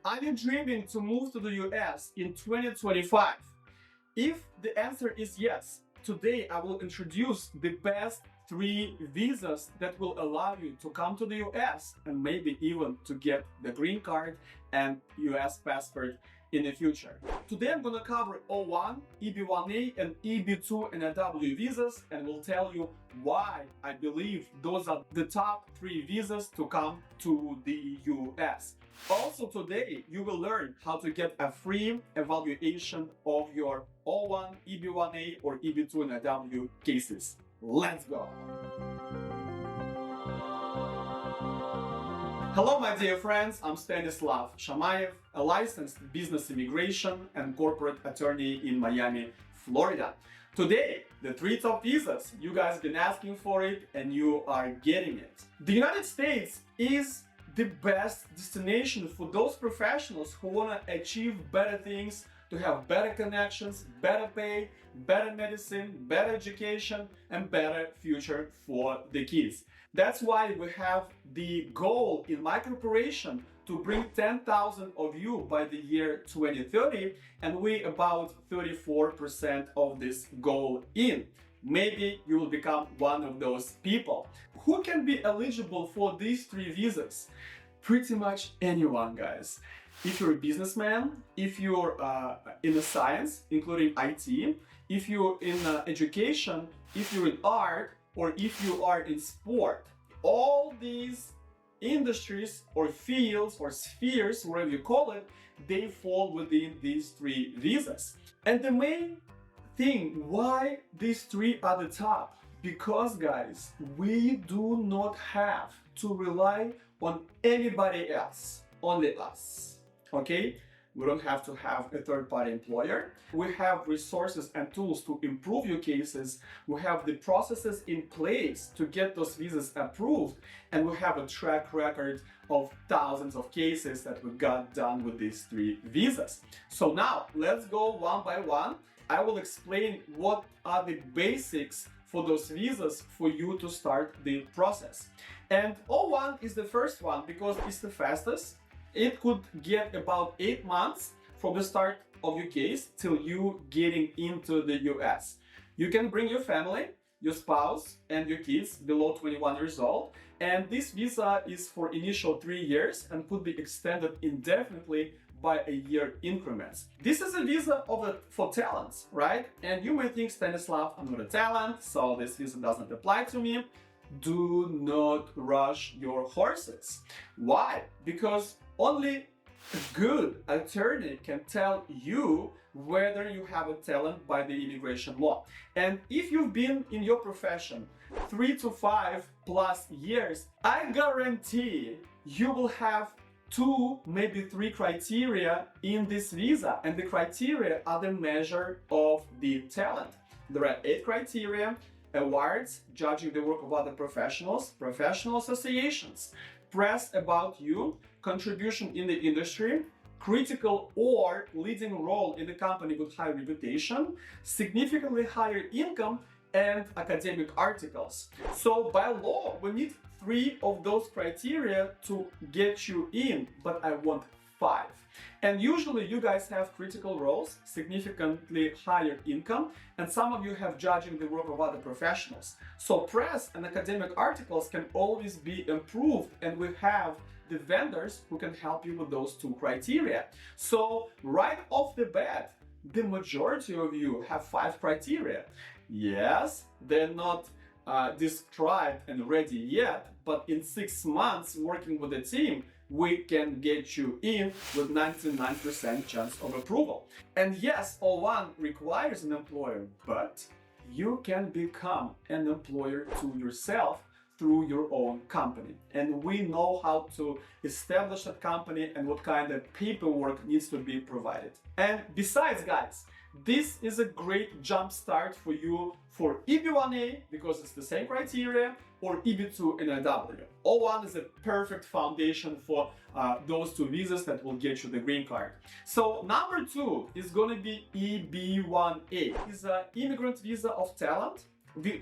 Are you dreaming to move to the US in 2025? If the answer is yes, today I will introduce the best 3 visas that will allow you to come to the US and maybe even to get the green card and US passport in the future. Today I'm gonna cover O1, EB-1A and EB-2 NIW visas and will tell you why I believe those are the top 3 visas to come to the US. Also today you will learn how to get a free evaluation of your O1, EB-1A or EB-2 NIW cases. Let's go! Hello my dear friends, I'm Stanislav Shamayev, a licensed business immigration and corporate attorney in Miami, Florida. Today, the 3 top visas, you guys have been asking for it and you are getting it. The United States is the best destination for those professionals who want to achieve better things, to have better connections, better pay, better medicine, better education, and better future for the kids. That's why we have the goal in my corporation to bring 10,000 of you by the year 2030, and we about 34% of this goal in. Maybe you will become one of those people. Who can be eligible for these 3 visas? Pretty much anyone, guys. If you're a businessman, if you're in the science, including IT, if you're in education, if you're in art, or if you are in sport, all these industries or fields or spheres, whatever you call it, they fall within these 3 visas. And the main thing why these 3 are the top, because guys, we do not have to rely on anybody else, only us, okay? We don't have to have a third-party employer. We have resources and tools to improve your cases. We have the processes in place to get those visas approved. And we have a track record of thousands of cases that we got done with these 3 visas. So now let's go one by one. I will explain what are the basics for those visas for you to start the process. And O1 is the first one because it's the fastest. It could get about 8 months from the start of your case till you getting into the US. You can bring your family, your spouse, and your kids below 21 years old. And this visa is for initial 3 years and could be extended indefinitely by a year increments. This is a visa for talents, right? And you may think, Stanislav, I'm not a talent, so this visa doesn't apply to me. Do not rush your horses. Why? Because only a good attorney can tell you whether you have a talent by the immigration law. And if you've been in your profession 3 to 5 plus years, I guarantee you will have 2, maybe 3 criteria in this visa. And the criteria are the measure of the talent. There are 8 criteria: awards, judging the work of other professionals, professional associations, press about you, contribution in the industry, critical or leading role in the company with high reputation, significantly higher income, and academic articles. So by law, we need 3 of those criteria to get you in, but I want 5. And usually you guys have critical roles, significantly higher income, and some of you have judging the work of other professionals. So press and academic articles can always be improved, and we have the vendors who can help you with those 2 criteria. So right off the bat, the majority of you have 5 criteria. Yes, they're not described and ready yet, but in 6 months working with a team, we can get you in with 99% chance of approval. And yes, O1 requires an employer, but you can become an employer to yourself through your own company. And we know how to establish that company and what kind of paperwork needs to be provided. And besides, guys, this is a great jump start for you for EB-1A because it's the same criteria, or EB-2 NIW. O1 is a perfect foundation for those 2 visas that will get you the green card. So number 2 is going to be EB-1A. It's an immigrant visa of talent,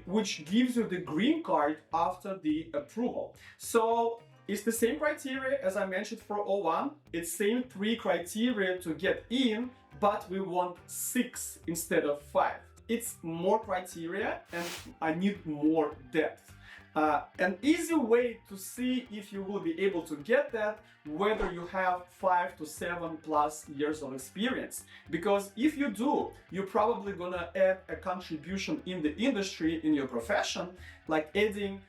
which gives you the green card after the approval. So It's the same criteria as I mentioned for O1. It's same 3 criteria to get in, but we want 6 instead of 5. It's more criteria and I need more depth. An easy way to see if you will be able to get that, whether you have 5 to 7 plus years of experience. Because if you do, you're probably gonna add a contribution in the industry, in your profession, like adding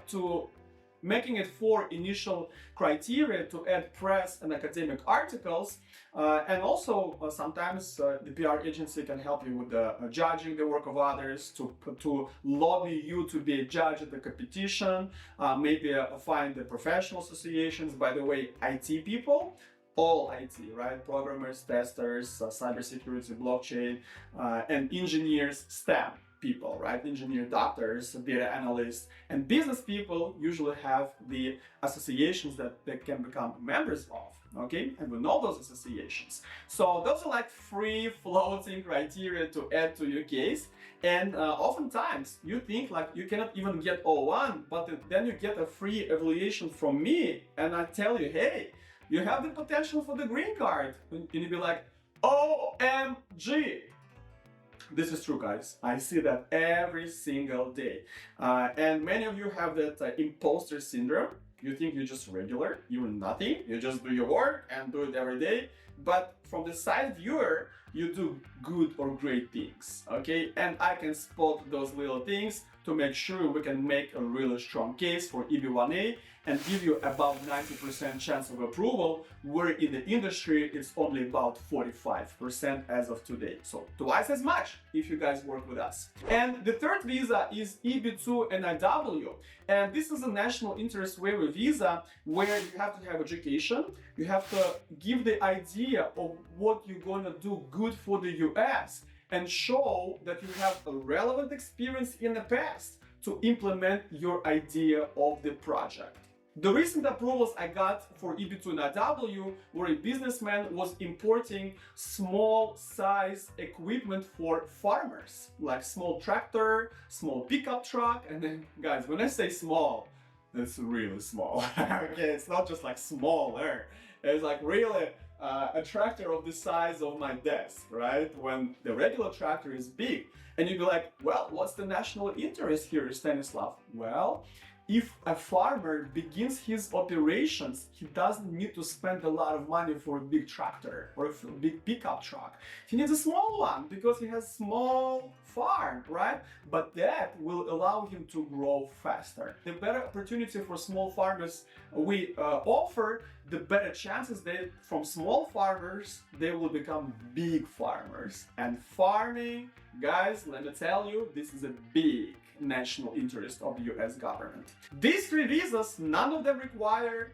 to making it 4 initial criteria to add press and academic articles. And also sometimes the PR agency can help you with judging the work of others, to lobby you to be a judge at the competition, maybe find the professional associations. By the way, IT people, all IT, right? Programmers, testers, cybersecurity, blockchain, and engineers, STEM people, right? Engineer, doctors, data analysts, and business people usually have the associations that they can become members of, okay? And we know those associations. So those are like free floating criteria to add to your case. And oftentimes you think like you cannot even get O1, but then you get a free evaluation from me and I tell you, hey, you have the potential for the green card. And you'd be like, OMG. This is true, guys. I see that every single day. And many of you have that imposter syndrome. You think you're just regular, you're nothing, you just do your work and do it every day. But from the side viewer, you do good or great things, okay? And I can spot those little things to make sure we can make a really strong case for EB-1A and give you about 90% chance of approval, where in the industry it's only about 45% as of today. So twice as much if you guys work with us. And the third visa is EB-2 NIW. And this is a national interest waiver visa where you have to have education, you have to give the idea of what you're going to do good for the US and show that you have a relevant experience in the past to implement your idea of the project. The recent approvals I got for EB-2 NIW where a businessman was importing small size equipment for farmers, like small tractor, small pickup truck, and then guys, when I say small, it's really small. Okay, it's not just like smaller, it's like really a tractor of the size of my desk, right? When the regular tractor is big. And you'd be like, well, what's the national interest here, Stanislav? Well, if a farmer begins his operations, he doesn't need to spend a lot of money for a big tractor or a big pickup truck. He needs a small one because he has small farm, right? But that will allow him to grow faster. The better opportunity for small farmers we offer, the better chances that from small farmers, they will become big farmers. And farming, guys, let me tell you, this is a big national interest of the US government. These 3 visas, none of them require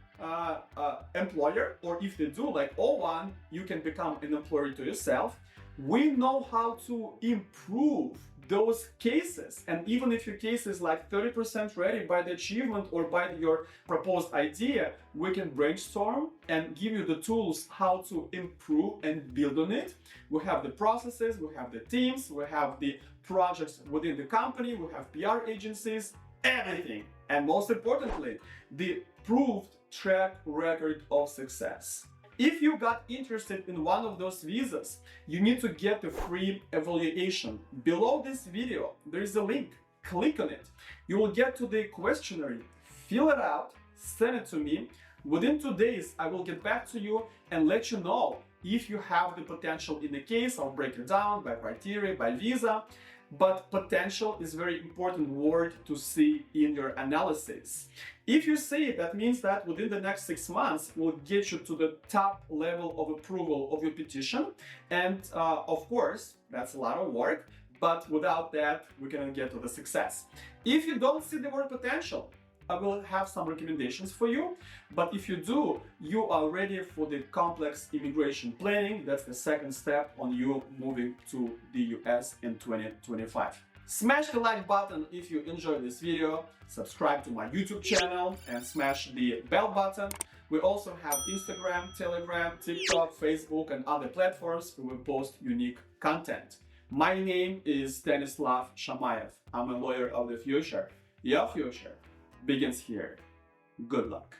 employer, or if they do, like O1, you can become an employer to yourself. We know how to improve those cases, and even if your case is like 30% ready by the achievement or by your proposed idea, we can brainstorm and give you the tools how to improve and build on it. We have the processes, we have the teams, we have the projects within the company, we have PR agencies, everything. And most importantly, the proved track record of success. If you got interested in one of those visas, you need to get the free evaluation. Below this video, there is a link. Click on it. You will get to the questionnaire, fill it out, send it to me. Within 2 days, I will get back to you and let you know if you have the potential in the case. I'll break it down by criteria, by visa. But potential is a very important word to see in your analysis. If you see it, that means that within the next 6 months, we'll get you to the top level of approval of your petition. And of course, that's a lot of work, but without that, we cannot get to the success. If you don't see the word potential, I will have some recommendations for you, but if you do, you are ready for the complex immigration planning. That's the second step on you moving to the US in 2025. Smash the like button if you enjoyed this video, subscribe to my YouTube channel and smash the bell button. We also have Instagram, Telegram, TikTok, Facebook and other platforms where we post unique content. My name is Stanislav Shamayev. I'm a lawyer of the future. Your future begins here. Good luck.